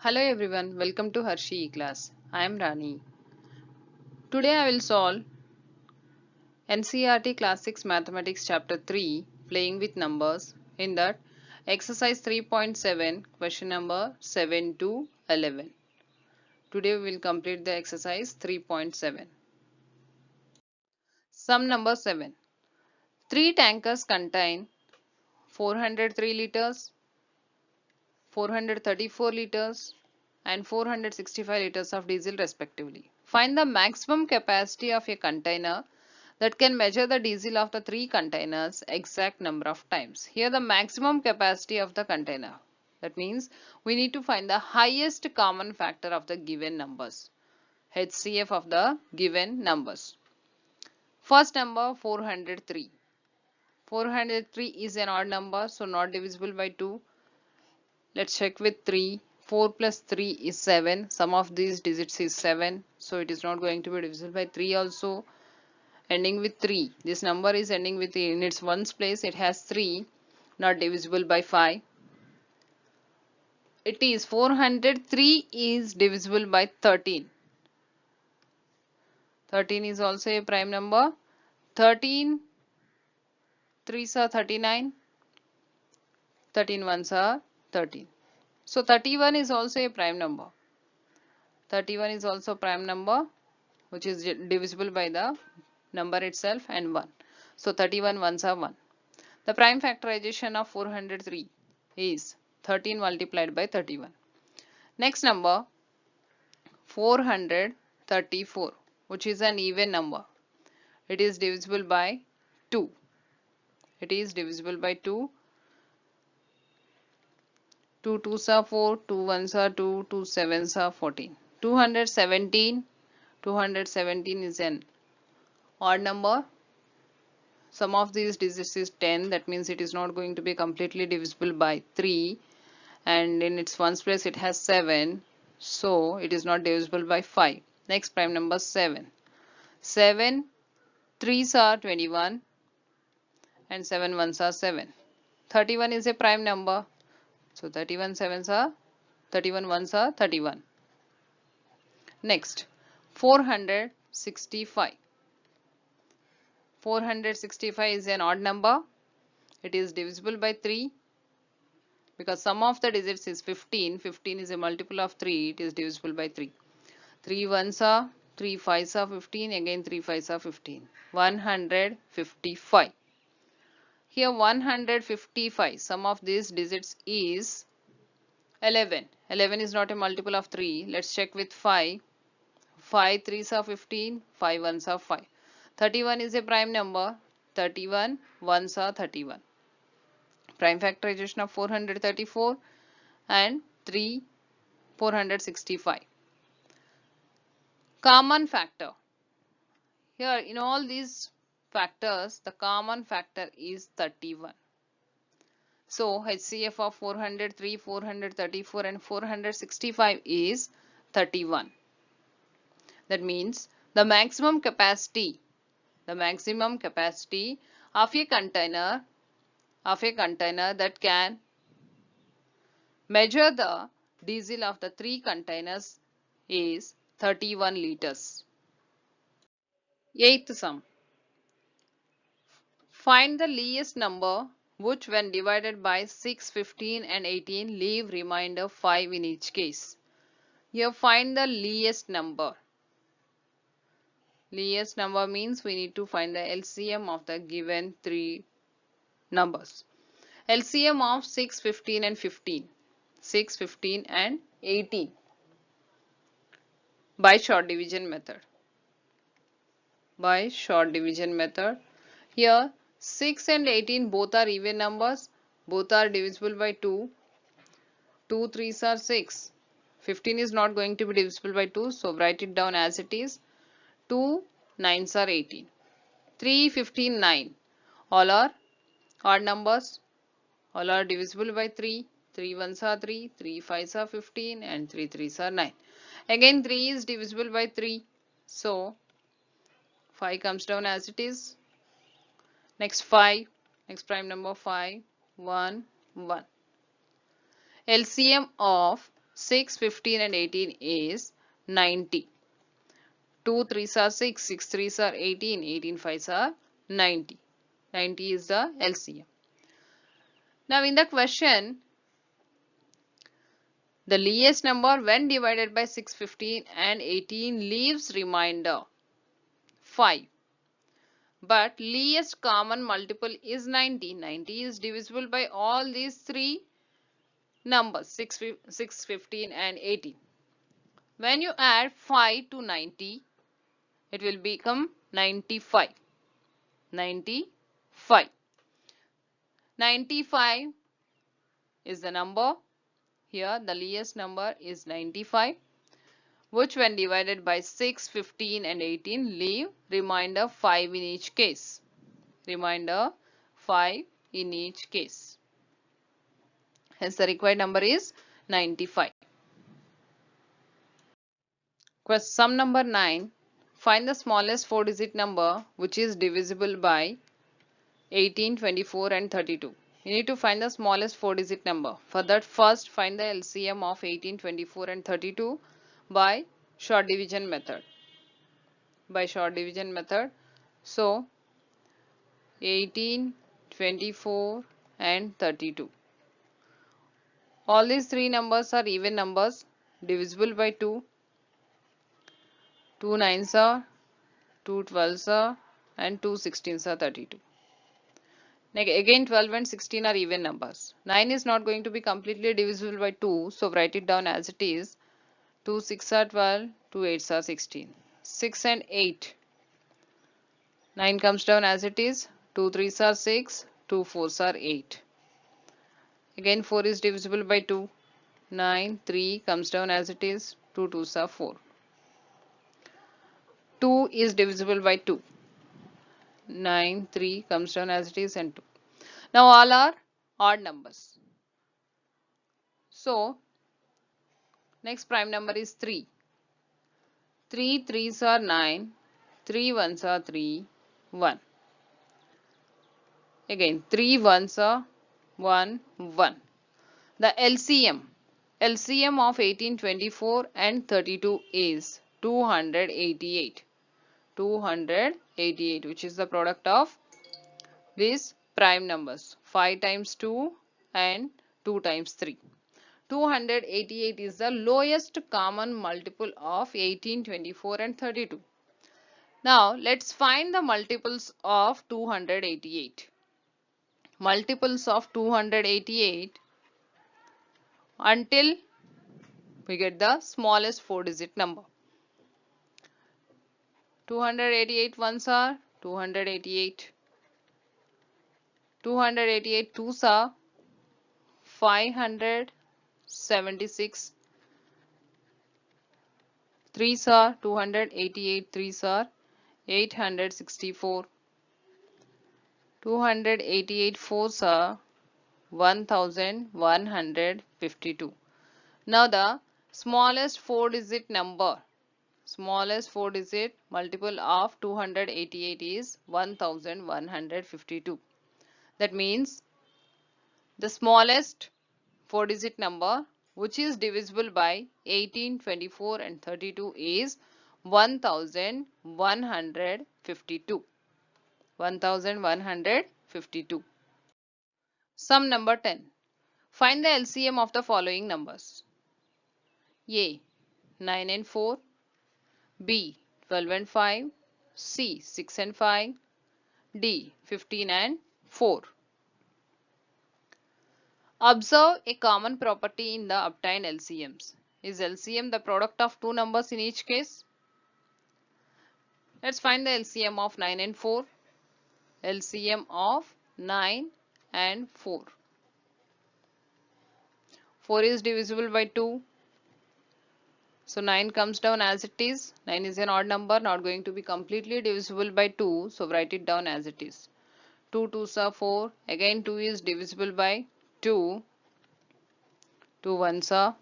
Hello everyone, welcome to Hershey E-Class. I am Rani. Today I will solve NCERT Class 6 Mathematics Chapter 3 Playing with Numbers. In that, exercise 3.7 question number 7 to 11. Today we will complete the exercise 3.7. Sum number 7. 3 tankers contain 403 liters, 434 liters and 465 liters of diesel respectively. Find the maximum capacity of a container that can measure the diesel of the three containers exact number of times. Here the maximum capacity of the container. That means we need to find the highest common factor of the given numbers. HCF of the given numbers. First number 403. 403 is an odd number, so not divisible by 2. Let's check with 3. 4 plus 3 is 7. Sum of these digits is 7. So it is not going to be divisible by 3 also. Ending with 3. This number is ending with in its ones place. It has 3. Not divisible by 5. It is 403 is divisible by 13. 13 is also a prime number. 13 3s are 39. 13 1s are 13. So 31 is also a prime number. 31 is also prime number which is divisible by the number itself and 1. So 31 ones are 1. The prime factorization of 403 is 13 multiplied by 31. Next number 434, which is an even number. It is divisible by 2. It is divisible by 2. 2 2s are 4, 2 1s are 2, 2 7s are 14. 217. 217 is an odd number. Sum of these digits is 10. That means it is not going to be completely divisible by 3. And in its ones place it has 7. So it is not divisible by 5. Next prime number 7. 7 3s are 21 and 7 1s are 7. 31 is a prime number. So 31 7s are 31 1s are 31. Next 465. 465 is an odd number. It is divisible by 3 because sum of the digits is 15. 15 is a multiple of 3. It is divisible by 3. 3 1s are 3 5s are 15. Again 3 5s are 15. 155. Here 155. Sum of these digits is 11. 11 is not a multiple of 3. Let's check with 5. 5 3s are 15. 5 1s are 5. 31 is a prime number. 31 1s are 31. Prime factorization of 434 and 3 465. Common factor. Here in all these factors the common factor is 31. So HCF of 403, 434 and 465 is 31. That means the maximum capacity of a container that can measure the diesel of the three containers is 31 liters. Eighth sum. Find the least number which when divided by 6, 15 and 18 leave remainder 5 in each case. Here find the least number. Least number means we need to find the LCM of the given three numbers. LCM of 6, 15 and 15. 6, 15 and 18 by short division method. By short division method. Here 6 and 18 both are even numbers. Both are divisible by 2. 2 3s are 6. 15 is not going to be divisible by 2. So write it down as it is. 2 9s are 18. 3 15 9. All are odd numbers. All are divisible by 3. 3 1s are 3. 3 5s are 15 and 3 3s are 9. Again 3 is divisible by 3. So 5 comes down as it is. Next 5. Next prime number 5. 1 1. LCM of 6, 15 and 18 is 90. 2 3s are 6, 6 3s are 18, 18 5s are 90. 90 is the LCM. Now in the question, the least number when divided by 6, 15 and 18 leaves remainder 5. But least common multiple is 90. 90 is divisible by all these three numbers 6, 15 and 18. When you add 5 to 90, it will become 95. 95. 95 is the number. Here the least number is 95, which when divided by 6, 15 and 18 leave remainder 5 in each case. Remainder 5 in each case. Hence the required number is 95. Sum number 9. Find the smallest 4-digit number which is divisible by 18, 24 and 32. You need to find the smallest 4-digit number. For that, first find the LCM of 18, 24 and 32 by short division method. So 18, 24 and 32. All these three numbers are even numbers, divisible by 2. 2 9s are, 2 12s are and 2 16s are 32. Again 12 and 16 are even numbers. 9 is not going to be completely divisible by 2, so write it down as it is. 2 6 are 12, 2 8s are 16. 6 and 8. 9 comes down as it is. 2 3s are 6, 2 4s are 8. Again 4 is divisible by 2. 9, 3 comes down as it is. 2 2s are 4. 2 is divisible by 2. 9, 3 comes down as it is and 2. Now all are odd numbers. So next prime number is 3. 3 3s are 9. 3 1s are 3. 1. Again 3 1s are 1 1. The LCM of 18, 24 and 32 is 288. 288, which is the product of these prime numbers 5 times 2 and 2 times 3. 288 is the lowest common multiple of 18, 24 and 32. Now let's find the multiples of 288. Multiples of 288 until we get the smallest 4-digit number. 288 ones are 288. 288 twos are 576. Threes are 288 threes are 864. 288 fours are 1152. Now the smallest 4-digit number, smallest 4-digit multiple of 288 is 1152. That means the smallest 4-digit number which is divisible by 18, 24 and 32 is 1152. 1152. Sum number 10. Find the LCM of the following numbers. A. 9 and 4. B. 12 and 5. C. 6 and 5. D. 15 and 4. Observe a common property in the obtained LCMs. Is LCM the product of two numbers in each case? Let's find the LCM of 9 and 4. LCM of 9 and 4. 4 is divisible by 2. So 9 comes down as it is. 9 is an odd number, not going to be completely divisible by 2. So write it down as it is. 2 2s are 4. Again 2 is divisible by 2. 2 1s are.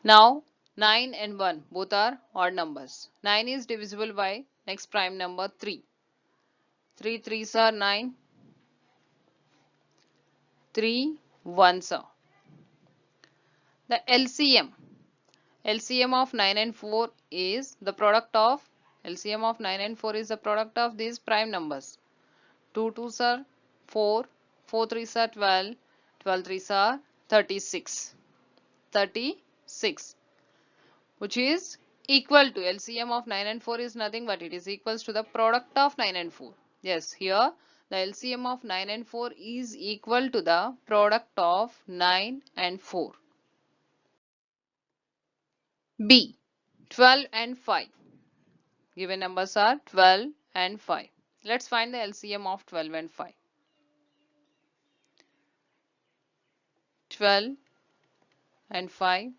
Now 9 and 1 both are odd numbers. 9 is divisible by next prime number 3. 3 3s are 9. 3 1s are. The LCM of 9 and 4 is the product of LCM of 9 and 4 is the product of these prime numbers. 2 2s are 4, 4 3s are 12, 12 3s are 36. 36, which is equal to LCM of 9 and 4 is nothing but it is equals to the product of 9 and 4. Yes, here the LCM of 9 and 4 is equal to the product of 9 and 4. B. 12 and 5. Given numbers are 12 and 5. Let's find the LCM of 12 and 5. 12 and 5.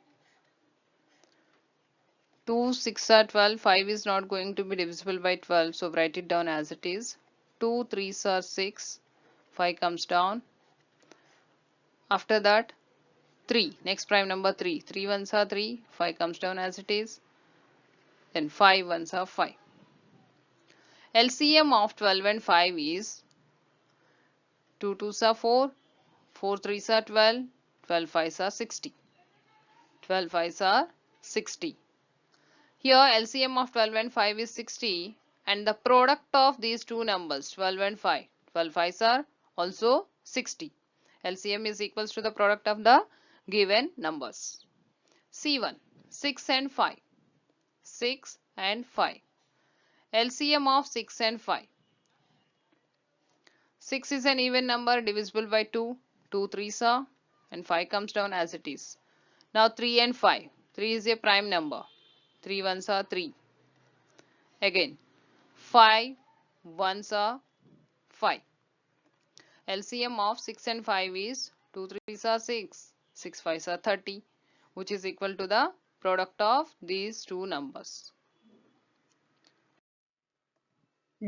2 6 are 12. 5 is not going to be divisible by 12. So write it down as it is. 2 3s are 6. 5 comes down. After that 3. Next prime number 3. 3 ones are 3. 5 comes down as it is. Then 5 ones are 5. LCM of 12 and 5 is 2 2s are 4. 4 3s are 12. 12 5s are 60. 12 5s are 60. Here LCM of 12 and 5 is 60 and the product of these two numbers 12 and 5. 12 5s are also 60. LCM is equals to the product of the given numbers. C1 6 and 5. 6 and 5. LCM of 6 and 5. 6 is an even number divisible by 2. 2 3s are and 5 comes down as it is. Now 3 and 5. 3 is a prime number. 3 ones are 3. Again 5 ones are 5. LCM of 6 and 5 is 2 3s are 6. 6 5s are 30, which is equal to the product of these two numbers.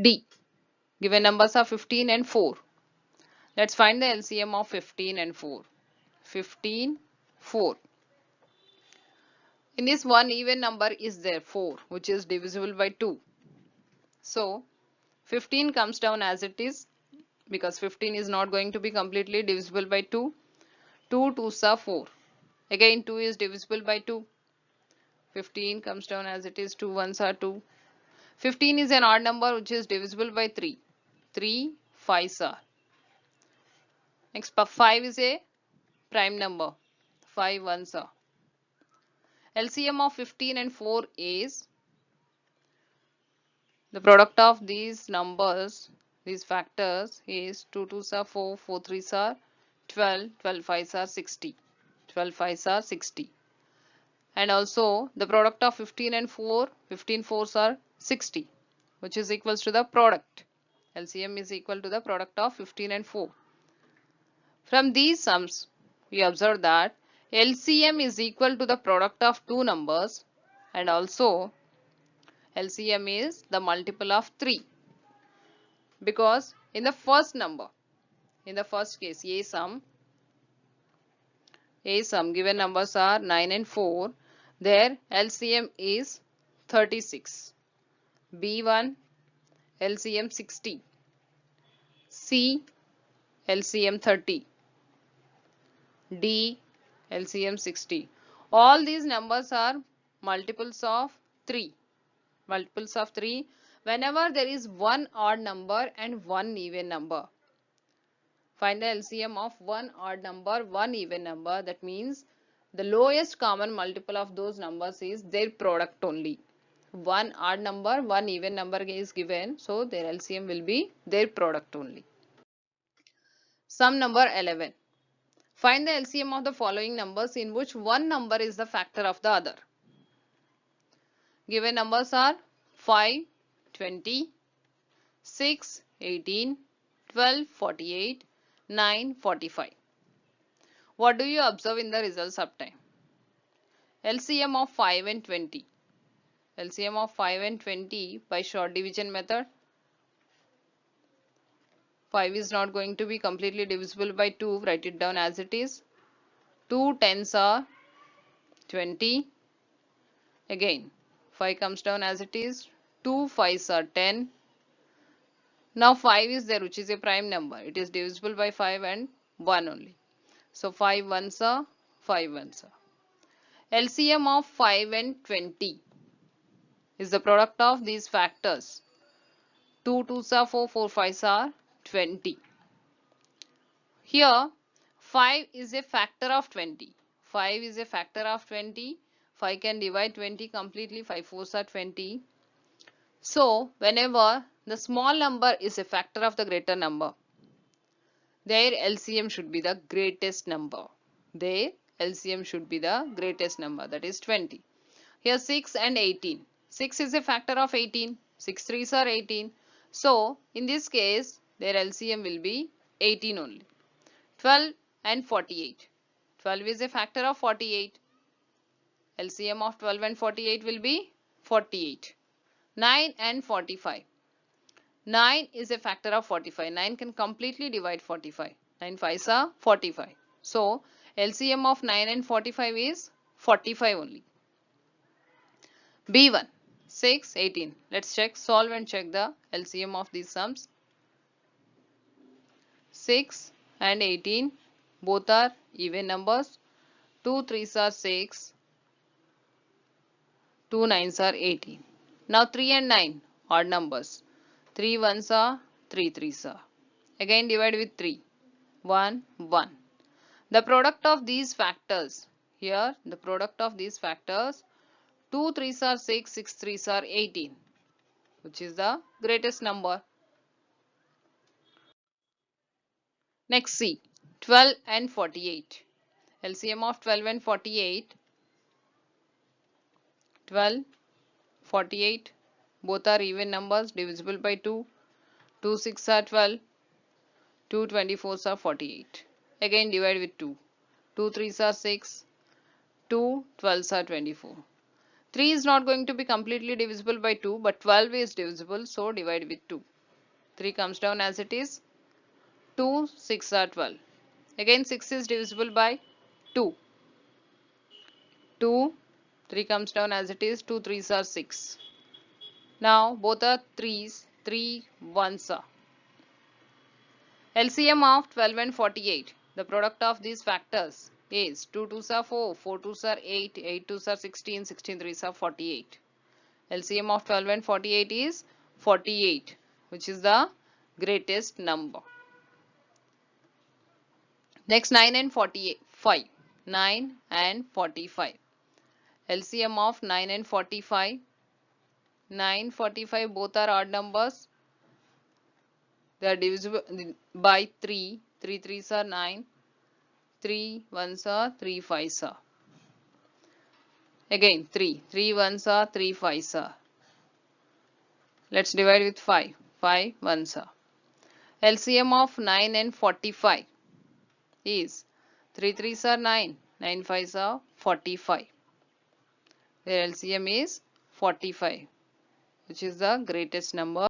D. Given numbers are 15 and 4. Let's find the LCM of 15 and 4. 15 4. In this one even number is there 4, which is divisible by 2. So 15 comes down as it is because 15 is not going to be completely divisible by 2. 2 2s are 4. Again 2 is divisible by 2. 15 comes down as it is. 2 ones are 2. 15 is an odd number which is divisible by 3. 3 5s are. Next 5 is a prime number. 5 ones are. LCM of 15 and 4 is the product of these numbers, these factors is 2 2s are 4, 4 3s are 12, 12 5s are 60. 12 5s are 60. And also the product of 15 and 4, 15 4s are 60, which is equals to the product. LCM is equal to the product of 15 and 4. From these sums, we observe that LCM is equal to the product of two numbers and also LCM is the multiple of 3. Because in the first number, in the first case, A sum given numbers are 9 and 4, their LCM is 36. B1 LCM 60. C LCM 30. D LCM 60. All these numbers are multiples of 3. Multiples of 3 whenever there is one odd number and one even number. Find the LCM of one odd number, one even number. That means the lowest common multiple of those numbers is their product only. One odd number, one even number is given, so their LCM will be their product only. Sum number 11. Find the LCM of the following numbers in which one number is the factor of the other. Given numbers are 5, 20, 6, 18, 12, 48, 9, 45. What do you observe in the results uptime? LCM of 5 and 20. LCM of 5 and 20 by short division method. 5 is not going to be completely divisible by 2. Write it down as it is. 2 tens are 20. Again 5 comes down as it is. 2 5s are 10. Now 5 is there, which is a prime number. It is divisible by 5 and 1 only. So 5 ones are 5 ones are. LCM of 5 and 20 is the product of these factors. 2 2s are 4, 4 5s are 20. Here 5 is a factor of 20. 5 is a factor of 20. 5 can divide 20 completely. 5 4s are 20. So whenever the small number is a factor of the greater number, their LCM should be the greatest number. Their LCM should be the greatest number, that is 20. Here 6 and 18. 6 is a factor of 18. 6 3s are 18. So in this case their LCM will be 18 only. 12 and 48. 12 is a factor of 48. LCM of 12 and 48 will be 48. 9 and 45. 9 is a factor of 45. 9 can completely divide 45. 9 5s are 45. So LCM of 9 and 45 is 45 only. B1 6 18. Let's solve and check the LCM of these sums. 6 and 18 both are even numbers. 2 3s are 6. 2 9s are 18. Now 3 and 9 odd numbers. 3 1s are 3 3s are. Again divide with 3. 1 1. The product of these factors. Here the product of these factors. 2 3s are 6. 6 3s are 18. Which is the greatest number. Next C. 12 and 48. LCM of 12 and 48. 12, 48. Both are even numbers divisible by 2. 2 6 are 12. 2 24s are 48. Again divide with 2. 2 3s are 6. 2 12s are 24. 3 is not going to be completely divisible by 2, but 12 is divisible, so divide with 2. 3 comes down as it is. 2 6 are 12. Again 6 is divisible by 2. 2 3 comes down as it is. 2 3s are 6. Now both are 3s. 3 1s are. LCM of 12 and 48. The product of these factors is 2 2s are 4, 4 2s are 8, 8 2s are 16, 16 3s are 48. LCM of 12 and 48 is 48, which is the greatest number. Next 9 and 45. 9 and 45. LCM of 9 and 45. 9 45 both are odd numbers. They are divisible by 3. 3 3s are 9. 3 1s are 3 5s are. Again 3. 3 1s are 3 5s are. Let's divide with 5. 5 1s are. LCM of 9 and 45 is 3 3s are 9. 9 5s are 45. Their LCM is 45, which is the greatest number.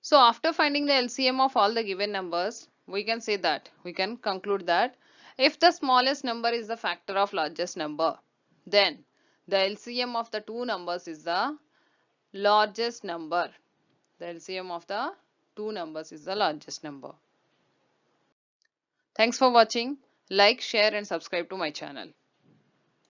So after finding the LCM of all the given numbers, we can conclude that if the smallest number is the factor of largest number, then the LCM of the two numbers is the largest number. The LCM of the two numbers is the largest number. Thanks for watching. Like, share and subscribe to my channel.